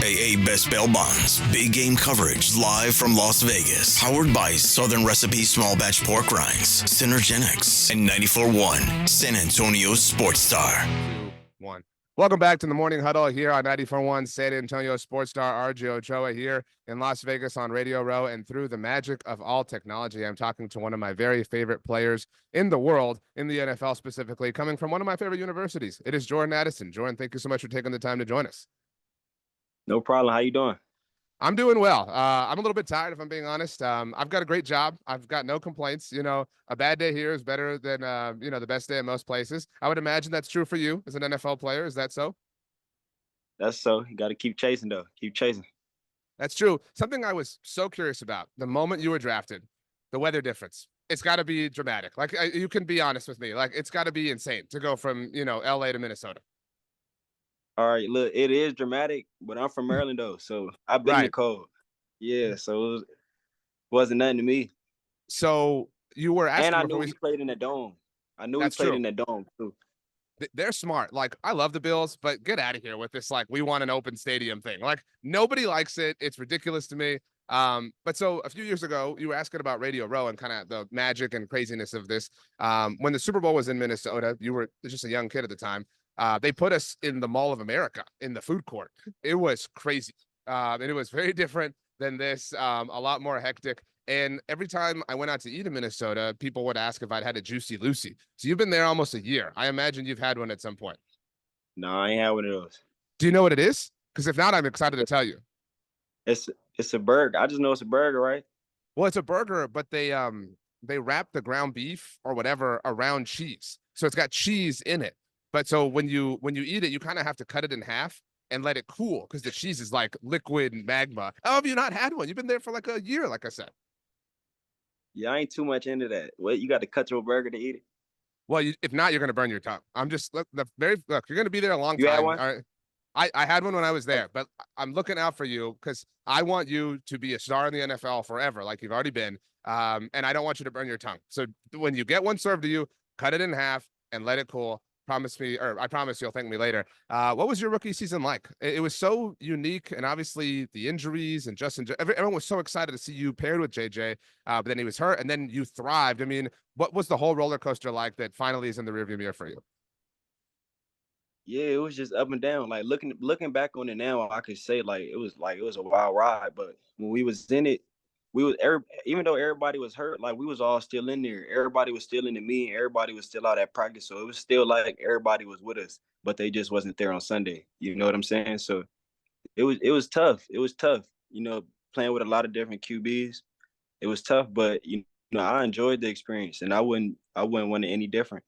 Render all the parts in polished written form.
aka Best Bail Bonds. Big game coverage live from Las Vegas. Powered by Southern Recipe Small Batch Pork Rinds, Synergenics, and 94.1 San Antonio Sports Star. 1. Welcome back to the Morning Huddle here on 94.1 San Antonio Sports Star. RJ Ochoa here in Las Vegas on Radio Row, and through the magic of all technology, I'm talking to one of my very favorite players in the world, in the NFL specifically, coming from one of my favorite universities. It is Jordan Addison. Jordan, thank you so much for taking the time to join us. No problem. How you doing? I'm doing well. I'm a little bit tired, if I'm being honest. I've got a great job. I've got no complaints. You know, a bad day here is better than, the best day in most places. I would imagine that's true for you as an NFL player. Is that so? That's so. You got to keep chasing, though. Keep chasing. That's true. Something I was so curious about, the moment you were drafted, the weather difference. It's got to be dramatic. Like, you can be honest with me. Like, it's got to be insane to go from, LA to Minnesota. All right, look, it is dramatic, but I'm from Maryland, though, so I've been in the cold. Yeah, so it wasn't nothing to me. So you were asking. And I knew we played in the dome. I knew we played in the dome, too. They're smart. Like, I love the Bills, but get out of here with this, like, we want an open stadium thing. Like, nobody likes it. It's ridiculous to me. But so a few years ago, you were asking about Radio Row and kind of the magic and craziness of this. When the Super Bowl was in Minnesota, you were just a young kid at the time. They put us in the Mall of America in the food court. It was crazy. And it was very different than this, a lot more hectic. And every time I went out to eat in Minnesota, people would ask if I'd had a Juicy Lucy. So you've been there almost a year. I imagine you've had one at some point. No, I ain't had one of those. Do you know what it is? Because if not, I'm excited to tell you. It's a burger. I just know it's a burger, right? Well, it's a burger, but they wrap the ground beef or whatever around cheese. So it's got cheese in it. But so when you eat it, you kind of have to cut it in half and let it cool because the cheese is like liquid magma. How have you not had one? You've been there for like a year, like I said. Yeah, I ain't too much into that. What, you got to cut your burger to eat it? Well, if not, you're going to burn your tongue. I'm just look. You're going to be there a long time. You had one? All right. I had one when I was there, but I'm looking out for you because I want you to be a star in the NFL forever, like you've already been. And I don't want you to burn your tongue. So when you get one served to you, cut it in half and let it cool. I promise you'll thank me later. What was your rookie season like? It was so unique, and obviously the injuries and everyone was so excited to see you paired with JJ, but then he was hurt, and then you thrived. I mean, what was the whole roller coaster like that finally is in the rearview mirror for you? Yeah, it was just up and down. Like looking back on it now, I could say it was a wild ride. But when we was in it, even though everybody was hurt, like we was all still in there. Everybody was still in the meet. Everybody was still out at practice. So it was still like everybody was with us, but they just wasn't there on Sunday. You know what I'm saying? So it was tough. It was tough. Playing with a lot of different QBs. It was tough, but I enjoyed the experience, and I wouldn't want it any different.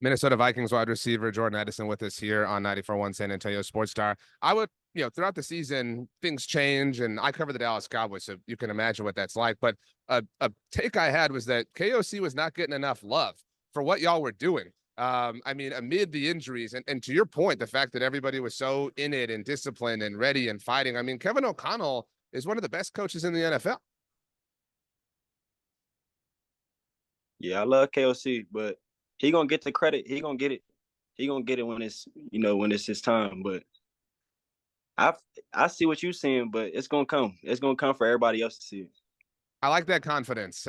Minnesota Vikings wide receiver Jordan Addison with us here on 94.1 San Antonio Sports Star. I would, throughout the season, things change, and I cover the Dallas Cowboys, so you can imagine what that's like. But a take I had was that KOC was not getting enough love for what y'all were doing. I mean, amid the injuries, and to your point, the fact that everybody was so in it and disciplined and ready and fighting. I mean, Kevin O'Connell is one of the best coaches in the NFL. Yeah, I love KOC, but he gonna get the credit. He gonna get it. He gonna get it when it's his time. But I see what you're seeing, but it's gonna come. It's gonna come for everybody else to see it. I like that confidence.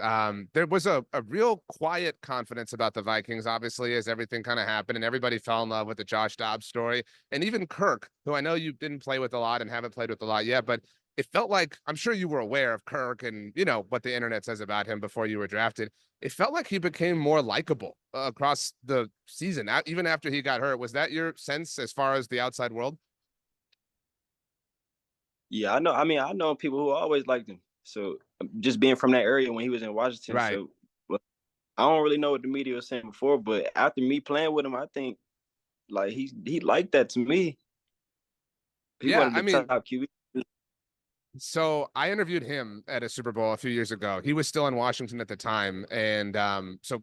There was a real quiet confidence about the Vikings, obviously, as everything kind of happened and everybody fell in love with the Josh Dobbs story. And even Kirk, who I know you didn't play with a lot and haven't played with a lot yet, but it felt like, I'm sure you were aware of Kirk and, what the internet says about him before you were drafted. It felt like he became more likable across the season, even after he got hurt. Was that your sense as far as the outside world? Yeah, I know. I mean, I know people who always liked him. So just being from that area when he was in Washington. Right. So I don't really know what the media was saying before, but after me playing with him, I think like he liked that to me. Yeah, I mean, top QB. So I interviewed him at a Super Bowl a few years ago. He was still in Washington at the time. And so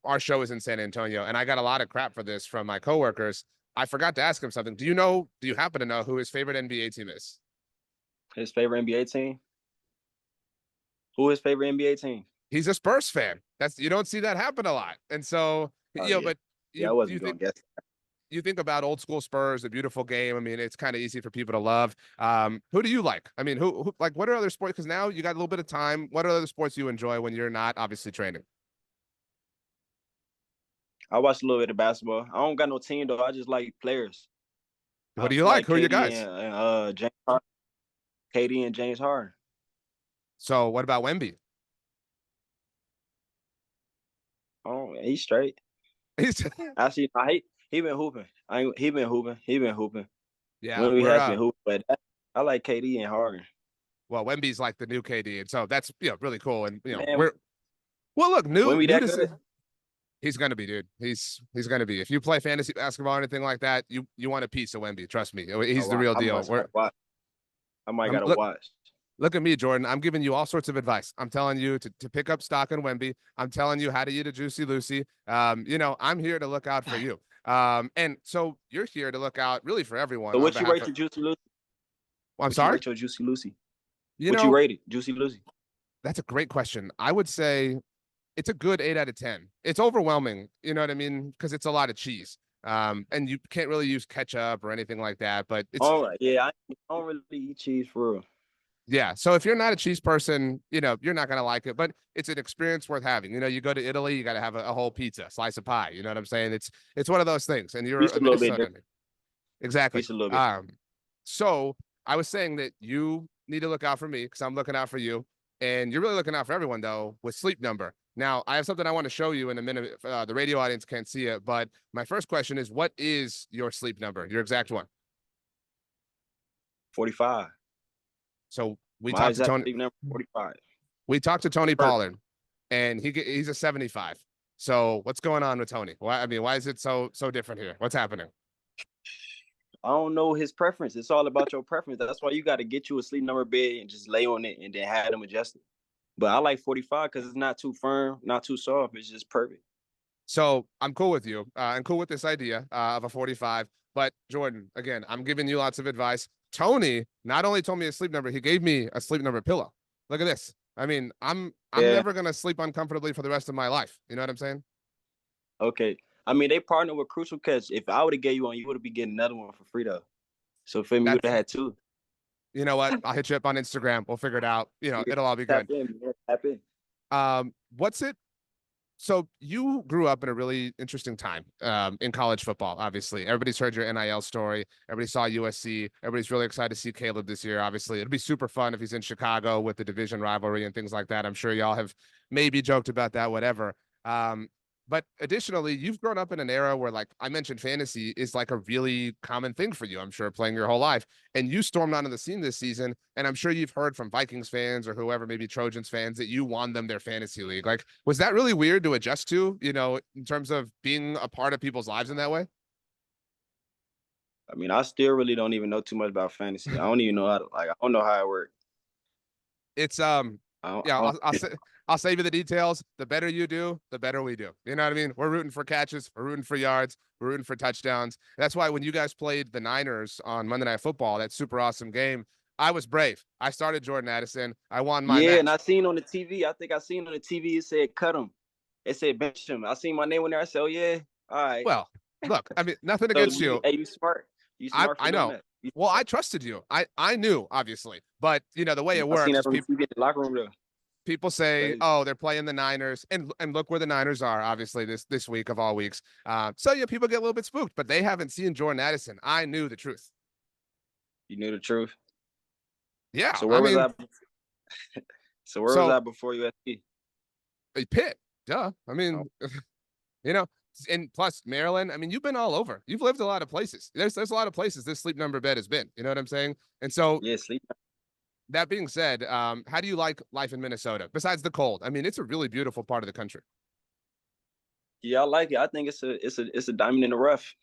our show was in San Antonio, and I got a lot of crap for this from my coworkers. I forgot to ask him something. Do you happen to know who his favorite NBA team is? His favorite NBA team? Who his favorite NBA team? He's a Spurs fan. You don't see that happen a lot. And so, but I wasn't going to guess. you think about old school Spurs, a beautiful game. I mean, it's kind of easy for people to love. Who do you like? I mean, who like what are other sports? Because now you got a little bit of time. What are other sports you enjoy when you're not obviously training? I watch a little bit of basketball. I don't got no team though. I just like players. What I do you like? like Who are you KD guys? and James Harden. KD and James Harden. So what about Wemby? Oh, he's straight. He's Actually, he been hooping. He been hooping. He been hooping. yeah, When we we're has been hooping, but I like KD and Harden. well, Wemby's like the new KD, and so that's really cool. And Man, we're well, look, when we new that to see. good? He's gonna be, dude. He's gonna be. If you play fantasy basketball or anything like that, you want a piece of Wemby. Trust me, he's the real deal. I might I'm, gotta look, watch. look at me, Jordan. I'm giving you all sorts of advice. I'm telling you to pick up stock in Wemby. I'm telling you how to eat a juicy Lucy. I'm here to look out for you. And so you're here to look out really for everyone So on what you behalf rate of. your Juicy Lucy? Well, I'm What you sorry. rate your Juicy Lucy? You What you know, rated, Juicy Lucy? that's a great question. I would say it's a good 8 out of 10. It's overwhelming, you know what I mean? Because it's a lot of cheese. And you can't really use ketchup or anything like that. But it's All right, yeah, I don't really eat cheese for real. yeah. So if you're not a cheese person, you're not gonna like it. But it's an experience worth having. You go to Italy, you got to have a whole pizza, slice of pie. You know what I'm saying? It's one of those things. And you're Pizza a a little bit Minnesotan, different. exactly. Pizza a little bit. So I was saying that you need to look out for me because I'm looking out for you, and you're really looking out for everyone though with Sleep Number. Now I have something I want to show you in a minute. The radio audience can't see it, but my first question is, what is your sleep number? Your exact one. 45. So we My talked to exact Tony. sleep number 45. We talked to Tony Perfect. Pollard, and he's a 75. So what's going on with Tony? Why is it so different here? What's happening? I don't know his preference. It's all about your preference. That's why you got to get you a sleep number bed and just lay on it and then have them adjust it. But I like 45 because it's not too firm, not too soft. It's just perfect. So I'm cool with you. I'm cool with this idea of a 45. But Jordan, again, I'm giving you lots of advice. Tony not only told me a sleep number, he gave me a sleep number pillow. Look at this. I mean, I'm Yeah. never gonna sleep uncomfortably for the rest of my life. You know what I'm saying? Okay. I mean, they partner with Crucial Catch. If I would have gave you one, you would have been getting another one for free though. So for me, you would have had two. You know what? I'll hit you up on Instagram. We'll figure it out. It'll all be good. Tap in. What's it? So you grew up in a really interesting time in college football. Obviously, everybody's heard your NIL story. Everybody saw USC. Everybody's really excited to see Caleb this year. Obviously, it'll be super fun if he's in Chicago with the division rivalry and things like that. I'm sure y'all have maybe joked about that, whatever. But additionally, you've grown up in an era where, like I mentioned, fantasy is like a really common thing for you, I'm sure, playing your whole life. And you stormed onto the scene this season. And I'm sure you've heard from Vikings fans or whoever, maybe Trojans fans, that you won them their fantasy league. Like, was that really weird to adjust to, in terms of being a part of people's lives in that way? I mean, I still really don't even know too much about fantasy. I don't even know I don't know how it works. It's I I'll save you the details. The better you do, the better we do. You know what I mean? We're rooting for catches, we're rooting for yards, we're rooting for touchdowns. That's why when you guys played the Niners on Monday Night Football, that super awesome game, I was brave. I started Jordan Addison. I won my match. And I seen on the TV. I think I seen on the TV it said cut him. It said bench him. I seen my name on there. I said, oh yeah, all right. Well, look, I mean, nothing So against you. Hey, you smart. You smart. I know. That. Well, I trusted you. I knew, obviously, but the way it I works seen that is on the TV in the locker room though. people say, Crazy. "Oh, they're playing the Niners," and look where the Niners are. Obviously, this week of all weeks. So yeah, people get a little bit spooked, but they haven't seen Jordan Addison. I knew the truth. You knew the truth. Yeah, So where was I? So where was I before USC? Pitt. Duh. I mean, and plus Maryland. I mean, you've been all over. You've lived a lot of places. There's a lot of places this sleep number bed has been. You know what I'm saying? And so yeah, sleep. That being said, how do you like life in Minnesota besides the cold? I mean, it's a really beautiful part of the country. Yeah, I like it. I think it's a diamond in the rough.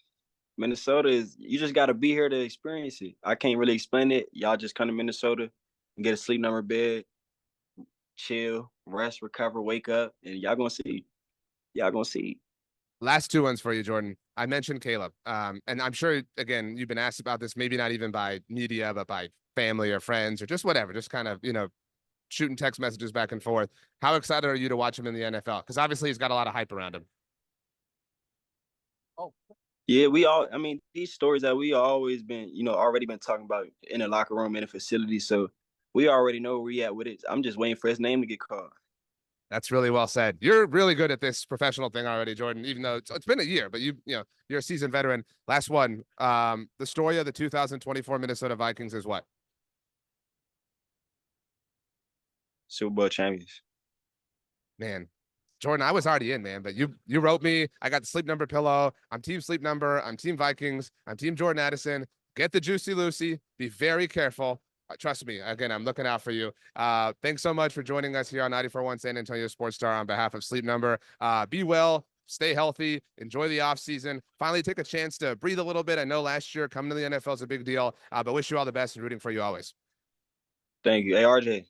Minnesota is, you just got to be here to experience it. I can't really explain it. Y'all just come to Minnesota and get a sleep number bed, chill, rest, recover, wake up, and y'all gonna see. Y'all gonna see. Last two ones for you, Jordan. I mentioned Caleb, and I'm sure again you've been asked about this, maybe not even by media, but by family or friends or just whatever, just kind of shooting text messages back and forth. How excited are you to watch him in the NFL? Because obviously he's got a lot of hype around him. Yeah, I mean, these stories that we always been, already been talking about in the locker room, in the facility. So we already know where we at with it. I'm just waiting for his name to get called. That's really well said. You're really good at this professional thing already, Jordan, even though it's been a year, but you're a seasoned veteran. Last one. The story of the 2024 Minnesota Vikings is what? Super Bowl champions. Man, Jordan, I was already in, man, but you wrote me. I got the sleep number pillow. I'm team sleep number. I'm team Vikings. I'm team Jordan Addison. Get the Juicy Lucy. Be very careful. Trust me. Again, I'm looking out for you. Thanks so much for joining us here on 94.1 San Antonio Sports Star on behalf of Sleep Number. Be well. Stay healthy. Enjoy the off season. Finally, take a chance to breathe a little bit. I know last year coming to the NFL is a big deal, but wish you all the best and rooting for you always. Thank you. Hey, RJ.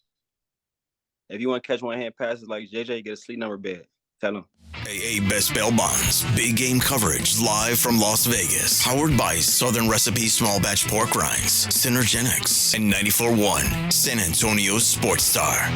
If you want to catch one-hand passes like JJ, get a Sleep Number bed. Tell him. AA Best Bail Bonds. Big game coverage live from Las Vegas. Powered by Southern Recipe Small Batch Pork Rinds, Synergenics, and 94.1 San Antonio Sports Star.